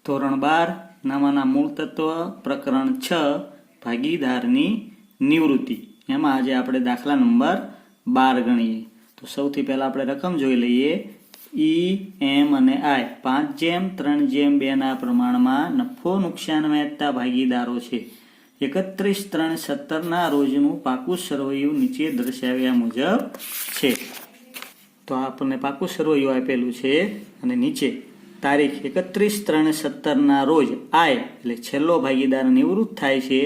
ધોરણ 12 નામાના મૂળ તત્વ પ્રકરણ 6 ભાગીદારની નિવૃત્તિ એમાં આજે આપણે દાખલા નંબર 12 ગણીએ. તો સૌથી પહેલા આપણે રકમ જોઈ લઈએ. ઈ, એમ અને આઈ 5:3:2 ના પ્રમાણમાં નફો નુકસાન વહેંચતા ભાગીદારો છે. 31/3/17 ના રોજનું પાકું સરવૈયું નીચે દર્શાવ્યા મુજબ છે. તો આપણને પાકું સરવૈયું આપેલું છે અને નીચે તારીખ 31/3/17 ના રોજ આય એટલે છેલ્લો ભાગીદાર નિવૃત્ત થાય છે.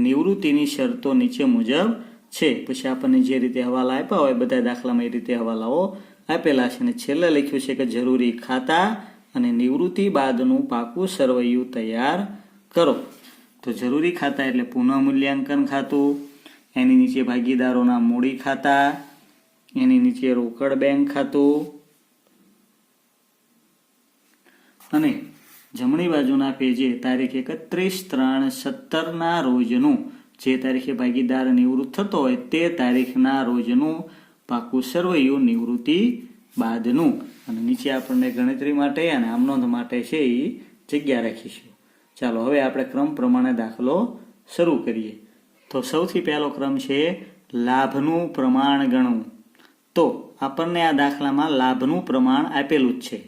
નિવૃત્તિની શરતો નીચે મુજબ છે. પછી આપણને જે રીતે હવાલા આપ્યા હોય બધા દાખલામાં એ રીતે હવાલાઓ આપેલા છે અને છેલ્લે લખ્યું છે કે જરૂરી ખાતા અને નિવૃત્તિ બાદનું પાકું સરવૈયું તૈયાર કરો. તો જરૂરી ખાતા એટલે પુનઃ મૂલ્યાંકન ખાતું, એની નીચે ભાગીદારોના મૂડી ખાતા, એની નીચે રોકડ બેંક ખાતું અને જમણી બાજુના પેજે તારીખ 31/3/17 ના રોજનું જે તારીખે ભાગીદાર નિવૃત્ત થતો હોય તે તારીખના રોજનું પાકું સરવૈયું નિવૃત્તિ બાદનું અને નીચે આપણને ગણતરી માટે અને આમનોંધ માટે છે એ જગ્યા રાખીશું. ચાલો હવે આપણે ક્રમ પ્રમાણે દાખલો શરૂ કરીએ. તો સૌથી પહેલો ક્રમ છે લાભનું પ્રમાણ ગણવું. તો આપણને આ દાખલામાં લાભનું પ્રમાણ આપેલું જ છે.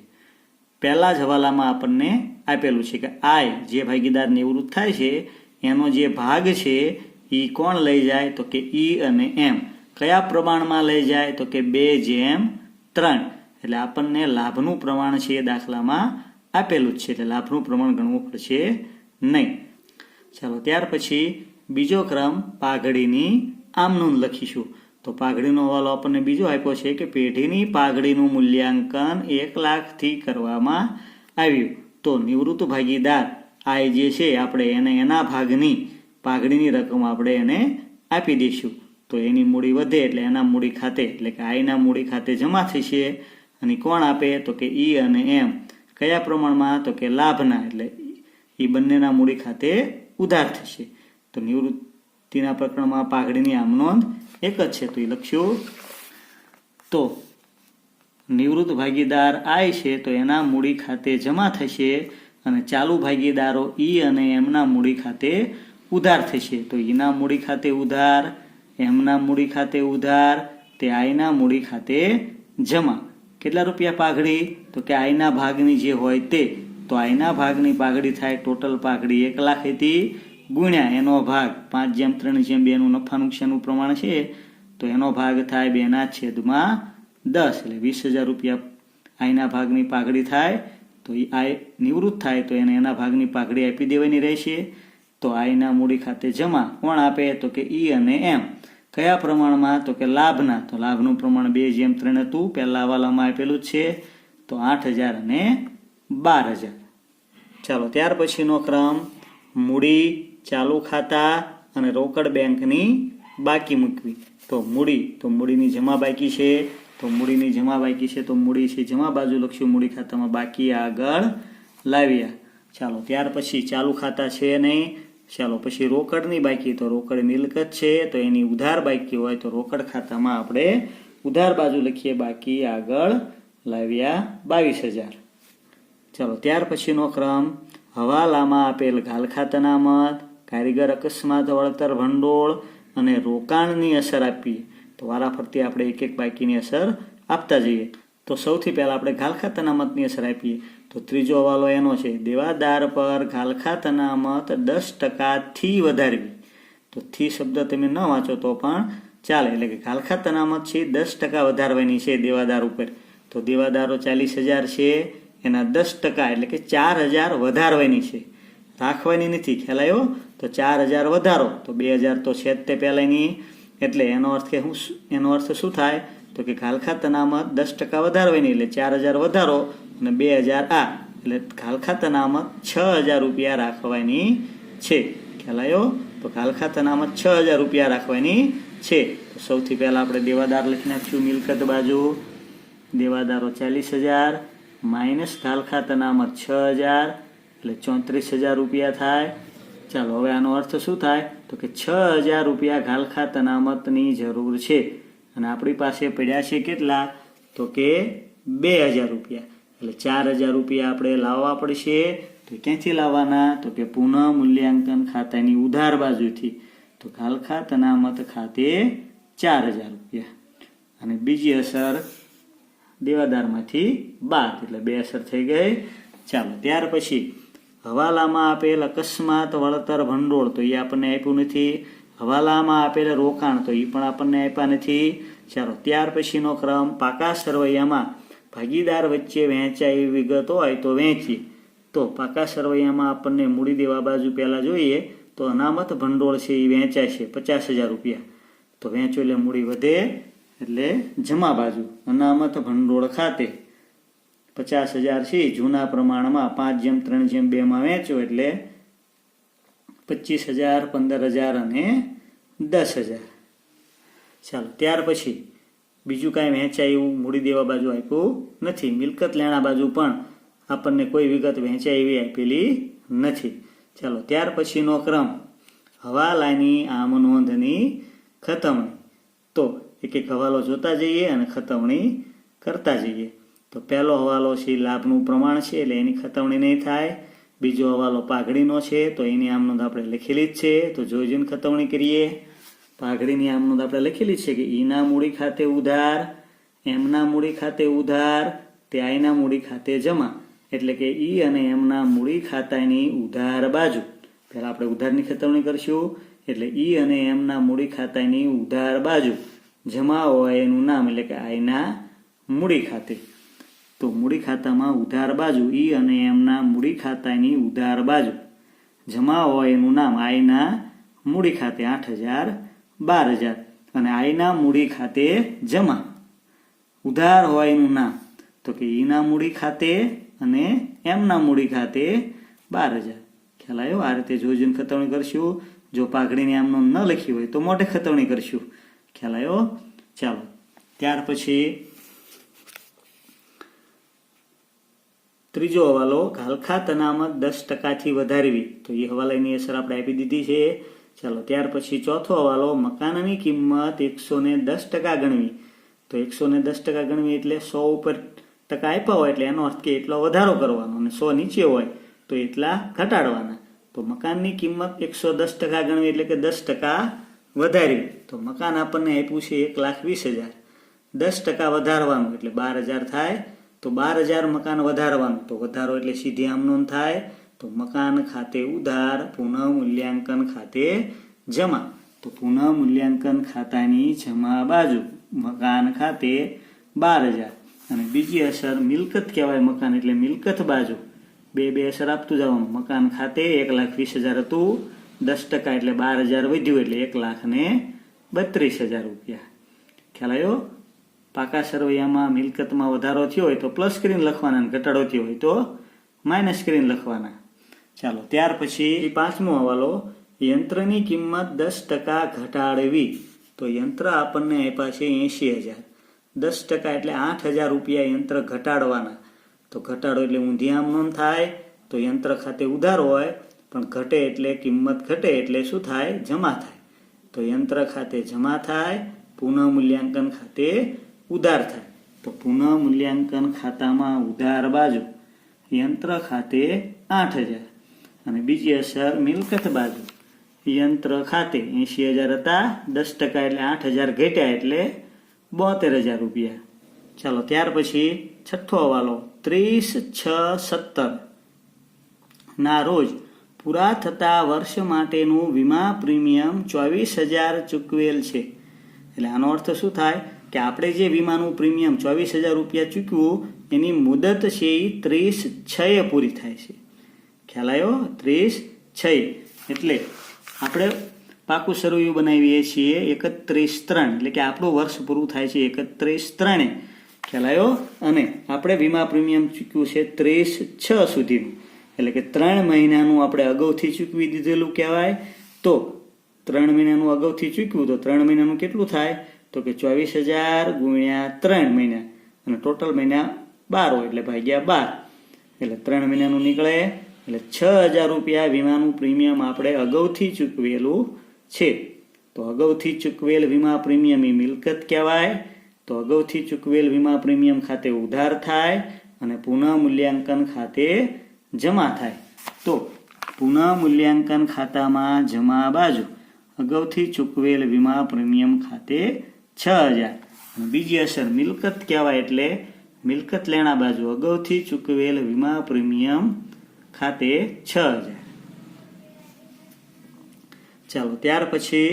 પહેલા જ હવાલામાં આપણને આપેલું છે કે આય જે ભાગીદાર નિવૃત્ત થાય છે એનો જે ભાગ છે એ કોણ લઈ જાય તો કે ઈ અને એમ. કયા પ્રમાણમાં લઈ જાય તો કે 2:3. એટલે આપણને લાભનું પ્રમાણ છે એ દાખલામાં આપેલું જ છે એટલે લાભનું પ્રમાણ ગણવું પડશે નહીં. ચાલો ત્યાર પછી બીજો ક્રમ પાઘડીની આમનોંધ લખીશું. તો પાઘડીનો હવાલો આપણને બીજો આપ્યો છે કે પેઢીની પાઘડીનું મૂલ્યાંકન 1 લાખથી કરવામાં આવ્યું. તો નિવૃત્ત ભાગીદાર આય જે છે આપણે એને એના ભાગની પાઘડીની રકમ આપણે એને આપી દઈશું. તો એની મૂડી વધે એટલે એના મૂડી ખાતે એટલે કે આયના મૂડી ખાતે જમા થશે. અને કોણ આપે તો કે ઈ અને એમ. કયા પ્રમાણમાં તો કે લાભના એટલે એ બંનેના મૂડી ખાતે ઉધાર થશે. તો નિવૃત્તિના પ્રકરણમાં પાઘડીની આમનોંધ એક જ છે તો એ લખ્યું. તો નિવૃત્ત ભાગીદાર આય છે તો એના મૂડી ખાતે જમા થશે અને ચાલુ ભાગીદારો ઈ અને એમના મૂડી ખાતે ઉધાર થશે. તો ઈના મૂડી ખાતે ઉધાર, એમના મૂડી ખાતે ઉધાર, તે આયના મૂડી ખાતે જમા. કેટલા રૂપિયા પાઘડી તો કે આયના ભાગની જે હોય તે. તો આયના ભાગની પાઘડી થાય ટોટલ પાઘડી 1 લાખ હતી ગુણ્યા એનો ભાગ 5:3:2 નું નફા નુકસાનનું પ્રમાણ છે તો એનો ભાગ થાય 2/10 એટલે 20,000 રૂપિયા આયના ભાગની પાઘડી થાય. તો એ આય નિવૃત્ત થાય તો એને એના ભાગની પાઘડી આપી દેવાની રહેશે. તો આયના મૂડી ખાતે જમા કોણ આપે તો કે ઈ અને એમ. કયા પ્રમાણમાં તો કે લાભના. તો લાભનું પ્રમાણ 2:3 હતું પહેલા હવાલામાં આપેલું જ છે. તો 8,000 અને 12,000. ચાલો ત્યાર પછીનો ક્રમ મૂડી, ચાલુ ખાતા અને રોકડ બેંકની બાકી મૂકવી. તો મૂડીની જમા બાકી છે. તો મૂડીની જમા બાકી છે તો મૂડી છે જમા બાજુ લખશું, મૂડી ખાતામાં બાકી આગળ લાવ્યા. ચાલો ત્યાર પછી ચાલુ ખાતા છે નહીં. ચાલો પછી રોકડની બાકી. તો રોકડ મિલકત છે તો એની ઉધાર બાકી હોય તો રોકડ ખાતામાં આપણે ઉધાર બાજુ લખીએ બાકી આગળ લાવ્યા 22,000. ચાલો ત્યાર પછીનો ક્રમ હવાલામાં આપેલ ઘાલખાત અનામત, કારીગર અકસ્માત વળતર ભંડોળ અને રોકાણની અસર આપીએ. તો વારાફરતી આપણે એક એક બાકીની અસર આપતા જઈએ. તો સૌથી પહેલા આપણે ઘાલખાત અનામતની અસર આપીએ. તો ત્રીજો હવાલો એનો છે દેવાદાર પર ઘાલખાત અનામત 10%થી વધારવી. તો થી શબ્દ તમે ન વાંચો તો પણ ચાલે. એટલે કે ઘાલખાત અનામત છે 10% વધારવાની છે દેવાદાર ઉપર. તો દેવાદારો 40,000 છે એના 10% એટલે કે 4,000 વધારવાની છે, રાખવાની નથી. ખ્યાલ આવ્યો? તો 4,000 વધારો તો 2,000 તો છે જ તે પહેલાંની. એટલે એનો અર્થ શું થાય તો કે ઘાલખાત અનામત 10% વધારવાની એટલે 4,000 વધારો અને 2,000 આ એટલે ઘાલખાત અનામત 6,000 રૂપિયા રાખવાની છે. ખ્યાલ આવ્યો? તો ઘાલખાત અનામત 6,000 રૂપિયા રાખવાની છે. તો સૌથી પહેલા આપણે દેવાદાર લખી નાખશું મિલકત બાજુ. દેવાદારો 40,000 માઇનસ ઘાલખાત અનામત 6,000 એટલે 34,000 રૂપિયા થાય. ચાલો હવે આનો અર્થ શું થાય તો કે 6,000 રૂપિયા ઘાલખાત અનામતની જરૂર છે અને આપણી પાસે પડ્યા છે કેટલા તો કે 2,000 રૂપિયા. એટલે 4,000 રૂપિયા આપણે લાવવા પડશે. તો તો ક્યાંથી લાવવાના? તો કે પુનઃ મૂલ્યાંકન ખાતાની ઉધાર બાજુથી. તો ઘાલખાત અનામત ખાતે 4,000 રૂપિયા. અને બીજી અસર દેવાદારમાંથી 12, એટલે 2 અસર થઈ ગઈ. ચાલો ત્યાર પછી હવાલામાં આપેલ અકસ્માત વળતર ભંડોળ, તો એ આપણને આપ્યું નથી. હવાલામાં આપેલ રોકાણ, તો એ પણ આપણને આપ્યા નથી. ચાલો ત્યાર પછીનો ક્રમ, પાકા સરવૈયામાં ભાગીદાર વચ્ચે વહેંચાય એવી વિગત હોય તો વહેંચી. તો પાકા સરવૈયામાં આપણને મૂડી દેવા બાજુ પહેલા જોઈએ તો અનામત ભંડોળ છે એ વહેંચાય છે 50,000 રૂપિયા. તો વહેંચો એટલે મૂડી વધે, એટલે જમા બાજુ અનામત ભંડોળ ખાતે 50,000 છે જૂના પ્રમાણમાં 5:3:2 માં વહેંચો એટલે 25,000, 15,000 અને 10,000. ચાલો ત્યાર પછી બીજું કાંઈ વહેંચાય એવું મૂડી દેવા બાજુ આપ્યું નથી. મિલકત લેણા બાજુ પણ આપણને કોઈ વિગત વહેંચાય એવી આપેલી નથી. ચાલો ત્યાર પછીનો ક્રમ, હવાલાની આમ નોંધની ખતમણી. તો એક એક હવાલો જોતા જઈએ અને ખતમણી કરતા જઈએ. તો પહેલો હવાલો છે લાભનું પ્રમાણ છે એટલે એની ખતમણી નહીં થાય. બીજો હવાલો પાઘડીનો છે તો એની આમ નોંધ આપણે લખેલી જ છે, તો જોઈ જોઈને ખતમણી કરીએ. પાઘડીની આમ નોંધ આપણે લખેલી છે કે ઈના મૂડી ખાતે ઉધાર, એમના મૂડી ખાતે ઉધાર, તે આઈના મૂડી ખાતે જમા. એટલે કે ઈ અને એમના મૂડી ખાતાની ઉધાર બાજુ, પહેલા આપણે ઉધારની ખતમણી કરશું એટલે ઈ અને એમના મૂડી ખાતાની ઉધાર બાજુ જમા હોય એનું નામ, એટલે કે આઈના મૂડી ખાતે. તો મૂડી ખાતામાં ઉધાર બાજુ ઈ અને એમના મૂડી ખાતાની ઉધાર બાજુ જમા હોય એનું નામ આઈના મૂડી ખાતે 8,000, 12,000. અને આઈના મૂડી ખાતે જમા ઉધાર હોય એનું નામ, તો કે ઈના મૂડી ખાતે અને એમના મૂડી ખાતે 12,000. ખ્યાલ આવ્યો? આ રીતે જોઈને ખતવણી કરશું. જો પાઘડીની આમનો ન લખી હોય તો મોઢે ખતવણી કરશું. ખ્યાલ આવ્યો? ચાલો ત્યાર પછી ત્રીજો હવાલો, ઘાલખાત અનામત 10% વધારવી. તો એ હવાલાની અસર આપણે આપી દીધી છે. ચાલો ત્યાર પછી ચોથો હવાલો, મકાનની કિંમત 110% ગણવી. તો 110% ગણવી એટલે 100 ઉપર ટકા આપ્યા હોય એટલે એનો અર્થ કે એટલો વધારો કરવાનો, અને 100 નીચે હોય તો એટલા ઘટાડવાના. તો મકાનની કિંમત 110% ગણવી એટલે કે 10% વધારવી. તો મકાન આપણને આપ્યું છે 1,20,000, 10% વધારવાનું એટલે 12,000 થાય. તો 12,000 મકાન વધારવાનું, તો વધારો એટલે સીધી આમ નોંધ થાય. તો મકાન ખાતે ઉધાર, પુનઃ મૂલ્યાંકન ખાતે જમા. તો પુનઃ મૂલ્યાંકન ખાતાની જમા બાજુ મકાન ખાતે 12,000. અને બીજી અસર મિલકત કહેવાય, મકાન એટલે મિલકત બાજુ બે અસર આપતું જવાનું. મકાન ખાતે 1,20,000 હતું, 10% એટલે 12,000 વધ્યું એટલે 1,32,000 રૂપિયા. ખ્યાલ આવ્યો? પાકા સરવૈયામાં મિલકતમાં વધારો થયો હોય તો પ્લસ કરીને લખવાના, ઘટાડો થયો હોય તો માઇનસ કરીને લખવાના. ચાલો ત્યાર પછી પાંચમો હવાલો, યંત્રની કિંમત 10% ઘટાડવી. તો યંત્ર આપણને આપ્યા છે 80,000, 10% એટલે 8,000 રૂપિયા યંત્ર ઘટાડવાના. તો ઘટાડો એટલે ઊંધી આમ નોંધ થાય. તો યંત્ર ખાતે ઉધાર હોય પણ ઘટે એટલે કિંમત ઘટે એટલે શું થાય? જમા થાય. તો યંત્ર ખાતે જમા થાય, પુનઃ મૂલ્યાંકન ખાતે ઉધાર થાય. તો પુનઃ મૂલ્યાંકન ખાતામાં ઉધાર બાજુ યંત્ર ખાતે 8,000. અને બીજી અસર મિલકત બાજુ યંત્ર ખાતે 80,000 હતા, 10% એટલે 8,000 ઘટ્યા એટલે 72,000 રૂપિયા. ચાલો ત્યાર પછી છઠ્ઠો હવાલો, 30/6/17 ના રોજ પૂરા થતા વર્ષ માટેનું વીમા પ્રીમિયમ 24,000 ચૂકવેલ છે. એટલે આનો અર્થ શું થાય કે આપણે જે વીમાનું પ્રીમિયમ 24,000 રૂપિયા ચૂકવ્યું એની મુદત છે એ 30/6 પૂરી થાય છે. ખ્યાલ આવ્યો? 30/6 એટલે આપણે પાકું સરવૈયું બનાવીએ છીએ 31/3, એટલે કે આપણું વર્ષ પૂરું થાય છે 31/3. ખ્યાલ આવ્યો? અને આપણે વીમા પ્રીમિયમ ચૂક્યું છે 30/6 સુધીનું, એટલે કે 3 મહિનાનું આપણે અગાઉથી ચૂકવી દીધેલું કહેવાય. તો 3 મહિનાનું અગાઉથી ચૂકવ્યું તો 3 મહિનાનું કેટલું થાય? તો કે 24,000 ગુણ્યા 3 મહિના, અને ટોટલ મહિના 12 હોય એટલે ભાગ્યા 12, એટલે 3 મહિનાનું નીકળે. એટલે 6,000 રૂપિયા વીમાનું પ્રીમિયમ આપણે અગાઉથી ચૂકવેલું છે. તો અગાઉથી ચૂકવેલ વીમા પ્રીમિયમ એ મિલકત કહેવાય. તો અગાઉથી ચૂકવેલ વીમા પ્રીમિયમ ખાતે ઉધાર થાય અને પુનઃ મૂલ્યાંકન ખાતે જમા થાય. તો પુનઃ મૂલ્યાંકન ખાતામાં જમા બાજુ અગાઉથી ચૂકવેલ વીમા પ્રીમિયમ ખાતે 6000. બીજી અસર મિલકત કહેવાય, એટલે મિલકત લેણા બાજુ અગાઉથી ચૂકવેલ વીમા પ્રીમિયમ ખાતે 6000. ચાલો ત્યાર પછી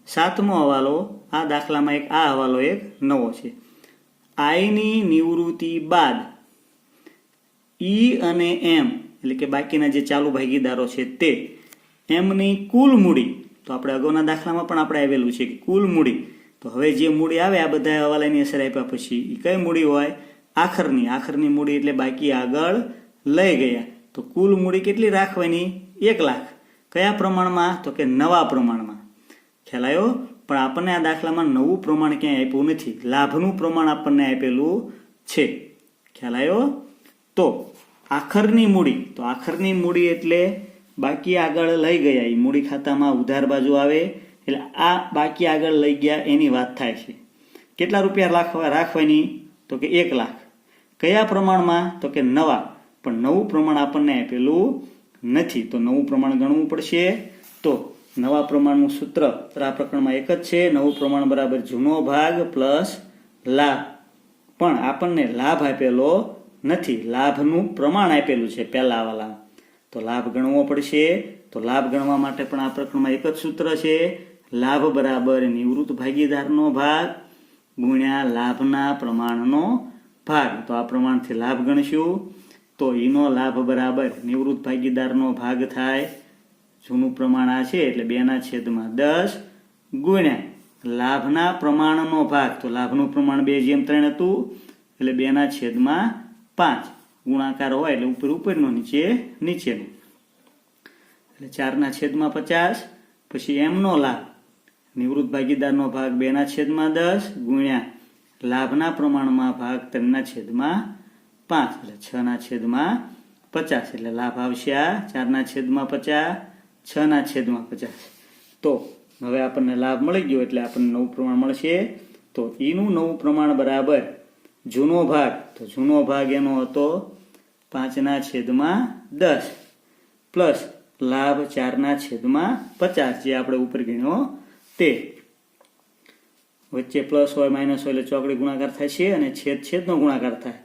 7મો હવાલો. આ દાખલામાં આ હવાલો એક નવો છે. આઈની નિવૃત્તિ બાદ ઈ અને એમ એટલે કે બાકીના જે ચાલુ ભાગીદારો છે તે એમની કુલ મૂડી, તો આપણે અગાઉના દાખલામાં પણ આપણે આવેલું છે કે કુલ મૂડી, તો હવે જે મૂડી આવે આ બધા હવાલાની અસર આપ્યા પછી એ કઈ મૂડી હોય? આખરની મૂડી એટલે બાકી આગળ લઈ ગયા. તો કુલ મૂડી કેટલી રાખવાની? 1 લાખ. કયા પ્રમાણમાં? તો કે નવા પ્રમાણમાં. ખ્યાલ આવ્યો? પણ આપણને આ દાખલામાં નવું પ્રમાણ ક્યાંય આપ્યું નથી, લાભનું પ્રમાણ આપણને આપેલું છે. ખ્યાલ આવ્યો? તો આખરની મૂડી એટલે બાકી આગળ લઈ ગયા, એ મૂડી ખાતામાં ઉધાર બાજુ આવે, એટલે આ બાકી આગળ લઈ ગયા એની વાત થાય છે. કેટલા રૂપિયા રાખવાની? તો કે 1 લાખ. કયા પ્રમાણમાં? તો કે નવા. પણ નવું પ્રમાણ આપણને આપેલું નથી, તો નવું પ્રમાણ ગણવું પડશે. તો નવા પ્રમાણનું સૂત્ર આ પ્રકરણમાં એક જ છે, નવું પ્રમાણ બરાબર જૂનો ભાગ પ્લસ લાભ. પણ આપણને લાભ આપેલો નથી, લાભનું પ્રમાણ આપેલું છે પહેલા વાલા. તો લાભ ગણવો પડશે. તો લાભ ગણવા માટે પણ આ પ્રકરણમાં એક જ સૂત્ર છે, લાભ બરાબર નિવૃત્ત ભાગીદારનો ભાગ ગુણ્યા લાભના પ્રમાણનો ભાગ. તો આ પ્રમાણથી લાભ ગણશું. તો એનો લાભ બરાબર નિવૃત્ત ભાગીદારનો ભાગ થાય, જૂનું પ્રમાણ આ છે એટલે 2/10 ગુણ્યા લાભના પ્રમાણનો ભાગ. તો લાભનું પ્રમાણ 2/3 હતું એટલે 2/5. ગુણાકાર હોય એટલે ઉપરનો નીચેનો એટલે 4/50. પછી એમનો લાભ નિવૃત્ત ભાગીદારનો ભાગ 2/10 ગુણ્યા લાભના પ્રમાણમાં ભાગ 3/5 એટલે 6/50. એટલે લાભ આવશે આ 4/50 6/50. તો હવે આપણને લાભ મળી ગયો એટલે આપણને નવું પ્રમાણ મળશે. તો એનું નવું પ્રમાણ બરાબર જૂનો ભાગ. તો જૂનો ભાગ એનો હતો 5/10 પ્લસ લાભ 4/50 જે આપણે ઉપર ગણ્યો તે. વચ્ચે પ્લસ હોય માઇનસ હોય એટલે ચોકડી ગુણાકાર થાય છે અને છેદનો ગુણાકાર થાય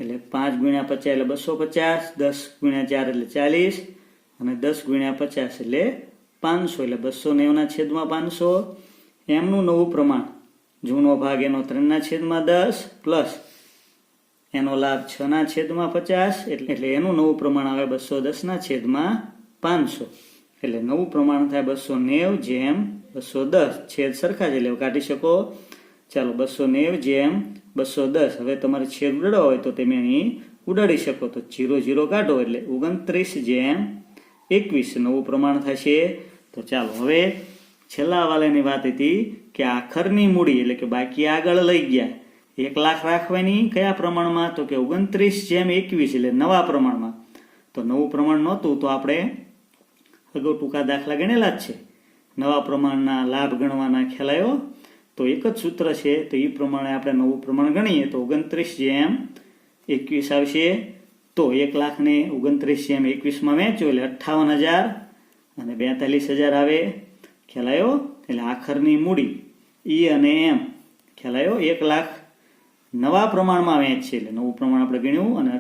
એટલે 5 × 50 એટલે 250, 10 × 4 એટલે 40 અને 10 × 50 એટલે 500 એટલે 290/500. એમનું નવું પ્રમાણ જૂનો ભાગ એનો 3/10 પ્લસ એનો લાભ 6/50 એટલે એનું નવું પ્રમાણ આવે 210/500. એટલે નવું પ્રમાણ થાય 290/210. છેદ સરખા છે એટલે કાઢી શકો. ચાલો 290/210. હવે તમારે છેદ ઉડાડવા હોય તો તમે અહીં ઉડાડી શકો. તો 0 કાઢો એટલે 29/21 નવું પ્રમાણ થશે. તો ચાલો હવે છેલ્લા હવાલાની વાત હતી કે આખરની મૂડી એટલે કે બાકી આગળ લઈ ગયા 1 લાખ રાખવાની. કયા પ્રમાણમાં? તો કે 29/21 એટલે નવા પ્રમાણમાં. તો નવું પ્રમાણ નહોતું તો આપણે અગાઉ ટૂંકા દાખલા ગણેલા જ છે. નવા પ્રમાણના લાભ ગણવાના ખ્યાલ આવ્યો? તો એક જ સૂત્ર છે, તો એ પ્રમાણે આપણે નવું પ્રમાણ ગણીએ તો 29/21 આવશે. તો 1 લાખને 29/21 વહેંચો એટલે 58,000 અને 42,000 આવે. ખ્યાલ આવ્યો? એટલે આખરની મૂડી ઈ અને એમ ખ્યાલ આવ્યો? 1 લાખ નવા પ્રમાણમાં વહેંચશે એટલે નવું પ્રમાણ આપણે ગણ્યું અને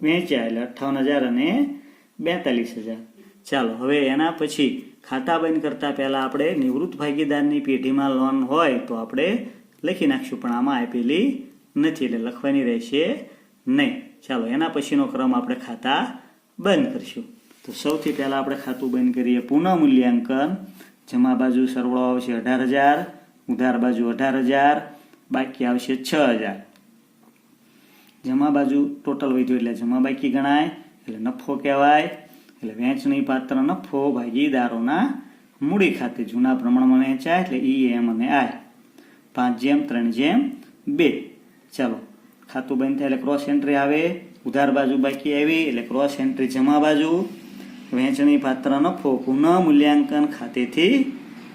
વહેંચ્યા એટલે 58,000 અને 42,000. ચાલો હવે એના પછી ખાતા બંધ કરતા પહેલા આપણે નિવૃત્ત ભાગીદારની પેઢીમાં લોન હોય તો આપણે લખી નાખશું, પણ આમાં આપેલી નથી એટલે લખવાની રહેશે નહીં. ચાલો એના પછીનો ક્રમ આપણે ખાતા બંધ કરીશું. તો સૌથી પહેલા આપણે ખાતું બંધ કરીએ પુનઃ મૂલ્યાંકન. જમા બાજુ સરવાળો આવશે 18,000, ઉધાર બાજુ 18,000, બાકી આવશે 6,000. જમા બાજુ ટોટલ વધ્યું એટલે જમા બાકી ગણાય એટલે નફો કહેવાય. એટલે વહેંચણી પાત્ર નફો ભાગીદારોના મૂડી ખાતે જૂના પ્રમાણમાં વહેંચાય એટલે ઈ એમ અને આઈ 5/3/2. ચાલો ખાતું બંધ થાય એટલે ક્રોસ એન્ટ્રી આવે. ઉધાર બાજુ બાકી આવી એટલે ક્રોસ એન્ટ્રી જમા બાજુ. વહેંચણી પાત્ર નફો પુનઃ મૂલ્યાંકન ખાતેથી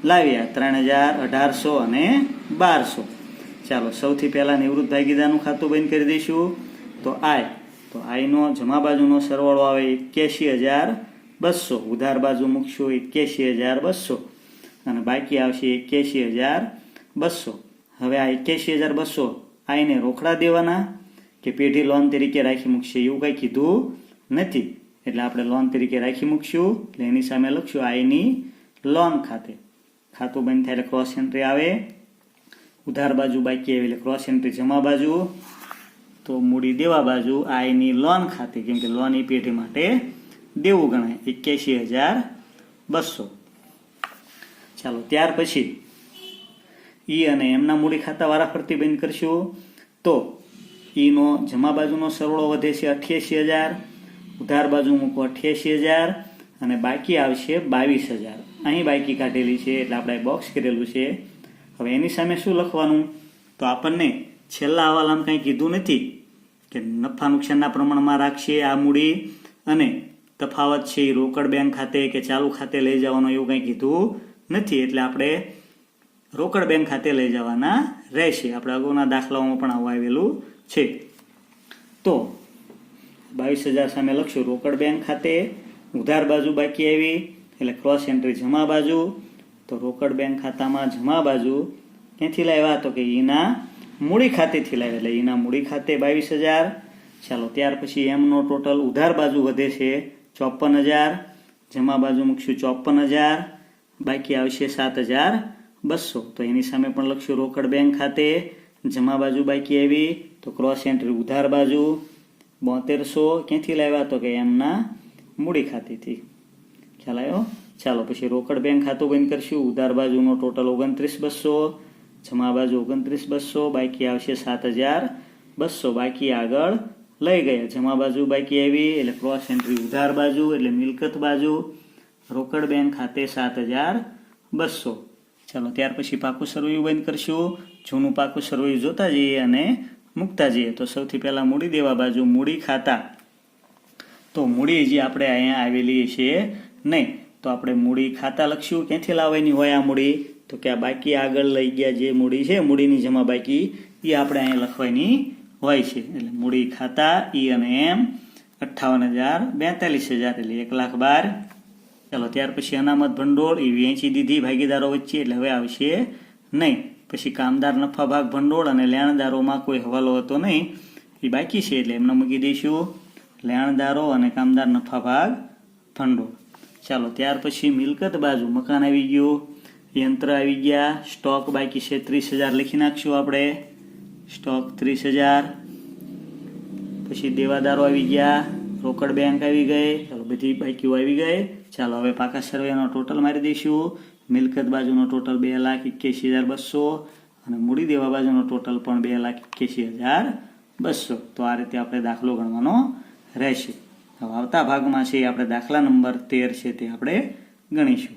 લાવ્યા 3,000, 1,800 અને 1,200. ચાલો સૌથી પહેલા નિવૃત્ત ભાગીદારનું ખાતું બંધ કરી દઈશું. તો આય તો આઈનો જમા બાજુનો સરવાળો આવે 81,200. ઉધાર બાજુ મૂકશું 81,200 અને બાકી આવશે 81,200. હવે આ 81,200 આઈને રોકડા દેવાના કે પેઢી લોન તરીકે રાખી મૂકશે એવું કંઈ કીધું નથી, એટલે આપણે લોન તરીકે રાખી મૂકશું. એટલે એની સામે લખશું આઈની લોન ખાતે. ખાતું બંધ થાય એટલે ક્રોસ એન્ટ્રી આવે. ઉધાર બાજુ બાકી આવે એટલે ક્રોસ એન્ટ્રી જમા બાજુ. તો મૂડી દેવા બાજુ આઈની લોન ખાતે, કેમ કે લોન એ પેઢી માટે દેવું ગણાય 81,200. ચાલો ત્યાર પછી ઈ અને એમના મૂડી ખાતા વારાફરતી બંધ કરશું. તો ઈનો જમા બાજુનો સરવાળો વધે છે 88,000, ઉધાર બાજુ મૂકો 88,000 અને બાકી આવશે 22,000. અહીં બાકી કાઢેલી છે એટલે આપણે બોક્સ કરેલું છે. હવે એની સામે શું લખવાનું? તો આપણને છેલ્લા હવાલામાં કંઈ કીધું નથી કે નફા નુકસાનના પ્રમાણમાં રાખશે આ મૂડી અને તફાવત છે એ રોકડ બેંક ખાતે કે ચાલુ ખાતે લઈ જવાનો એવું કંઈ કીધું નથી, એટલે આપણે રોકડ બેંક ખાતે લઈ જવાના રહેશે. આપણે અગાઉના દાખલાઓમાં પણ આવું આવેલું છે. તો 22,000 સામે લખશું રોકડ બેંક ખાતે. ઉધાર બાજુ બાકી આવી એટલે ક્રોસ એન્ટ્રી જમા બાજુ. તો રોકડ બેંક ખાતામાં જમા બાજુ ક્યાંથી લાવ્યા? તો કે એના મૂડી ખાતેથી લાવ્યા, એટલે એના મૂડી ખાતે 22,000. ચાલો ત્યાર પછી એમનો ટોટલ ઉધાર બાજુ વધે છે 54,000, જમા બાજુ મૂકશું 54,000, બાકી આવશે 7,200. તો એની સામે પણ લખશું રોકડ બેંક ખાતે. જમા બાજુ બાકી આવી તો ક્રોસ એન્ટ્રી ઉધાર બાજુ 7200 ક્યાંથી લાવ્યા? તો કે એમના મૂડી ખાતેથી. ખ્યાલ આવ્યો? ચાલો પછી રોકડ બેંક ખાતું બંધ કરશું. ઉધાર બાજુનો ટોટલ 29,200, જમા બાજુ 29,200, બાકી આવશે 7,200. બાકી આગળ લઈ ગયા. જમા બાજુ બાકી આવી એટલે ક્રોસ એન્ટ્રી ઉધાર બાજુ એટલે મિલકત બાજુ. રોકડ બેંક ખાતે 7,200. ચાલો ત્યાર પછી પાકું સરવૈયું બંધ કરશું. જૂનું પાકું સરવૈયું જોતા જઈએ અને મૂકતા જઈએ. તો સૌથી પહેલા મૂડી દેવા બાજુ મૂડી ખાતા. તો મૂડી જે આપણે અહીંયા આવેલી છે નહીં, તો આપણે મૂડી ખાતા લખશું. ક્યાંથી લાવવાની હોય આ મૂડી? તો કે આ બાકી આગળ લઈ ગયા જે મૂડી છે, મૂડીની જમા બાકી, એ આપણે અહીંયા લખવાની હોય છે. એટલે મૂડી ખાતા ઈ અને એમ 58,000, 42,000 એટલે 1,12,000. ચાલો ત્યાર પછી અનામત ભંડોળ એ વેચી દીધી ભાગીદારો વચ્ચે એટલે હવે આવશે નહીં. પછી કામદાર નફા ભાગ ભંડોળ અને લેણદારોમાં કોઈ હવાલો હતો નહીં, એ બાકી છે એટલે એમને મૂકી દઈશું લેણદારો અને કામદાર નફા ભાગ ભંડોળ. ચાલો ત્યાર પછી મિલકત બાજુ મકાન આવી ગયું, યંત્ર આવી ગયા, સ્ટોક બાકી છે 30,000 લખી નાખશું આપણે. સ્ટોક 30,000. પછી દેવાદારો આવી ગયા, રોકડ બેંક આવી ગઈ. ચાલો બધી બાકીઓ આવી ગઈ. ચાલો હવે પાકા સર્વેનો ટોટલ મારી દઈશું. મિલકત બાજુનો ટોટલ 2,81,200 અને મૂડી દેવા બાજુનો ટોટલ પણ 2,81,200. તો આ રીતે આપણે દાખલો ગણવાનો રહેશે. હવે આવતા ભાગમાં છે આપણે દાખલા નંબર 13 છે તે આપણે ગણીશું.